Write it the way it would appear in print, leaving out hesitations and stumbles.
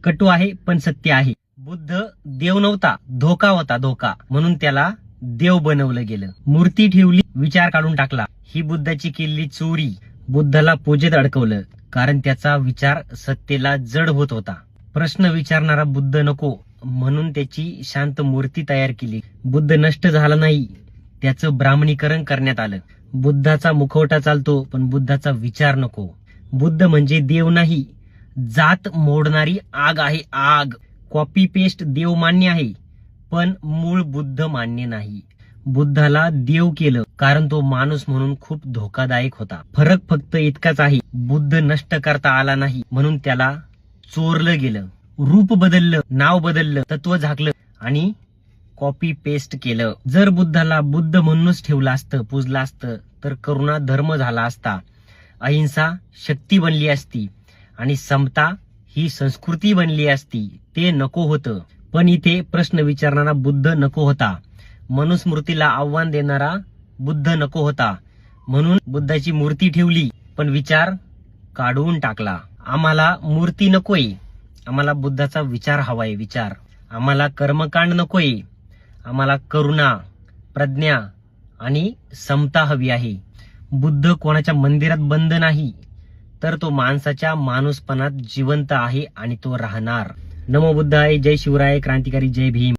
कटू आहे पण सत्य आहे. बुद्ध देव नव्हता, धोका होता, धोका. म्हणून त्याला देव बनवलं गेलं. मूर्ती ठेवली, विचार काढून टाकला. ही बुद्धाची केलेली चोरी. बुद्धाला पूजेत अडकवलं कारण त्याचा विचार सत्तेला जड होत होता. प्रश्न विचारणारा बुद्ध नको म्हणून त्याची शांत मूर्ती तयार केली. बुद्ध नष्ट झाला नाही, त्याचं ब्राह्मणीकरण करण्यात आलं. बुद्धाचा मुखवटा चालतो पण बुद्धाचा विचार नको. बुद्ध म्हणजे देव नाही, जात मोडणारी आग आहे, आग. कॉपी पेस्ट देव मान्य आहे पण मूळ बुद्ध मान्य नाही. बुद्धाला देव केलं कारण तो माणूस म्हणून खूप धोकादायक होता. फरक फक्त इतकाच आहे, बुद्ध नष्ट करता आला नाही म्हणून त्याला चोरलं गेलं. रूप बदललं, नाव बदललं, तत्व झाकलं आणि कॉपी पेस्ट केलं. जर बुद्धाला बुद्ध म्हणूनच ठेवलं असतं, पूजलं असतं तर करुणा धर्म झाला असता, अहिंसा शक्ती बनली असती आणि समता ही संस्कृती बनली असती. ते नको होतं. पण इथे प्रश्न विचारणारा बुद्ध नको होता, मनुस्मृतीला आव्हान देणारा बुद्ध नको होता. म्हणून बुद्धाची मूर्ती ठेवली पण विचार काढून टाकला. आम्हाला मूर्ती नकोय, आम्हाला बुद्धाचा विचार हवाय, विचार. आम्हाला कर्मकांड नकोय, आम्हाला करुणा, प्रज्ञा आणि समता हवी आहे. बुद्ध कोणाच्या मंदिरात बंद नाही तर तो माणसाच्या माणूसपणात जिवंत आहे आणि तो राहणार. नमो बुद्धाय, जय शिवराय, क्रांतिकारी, जय भीम.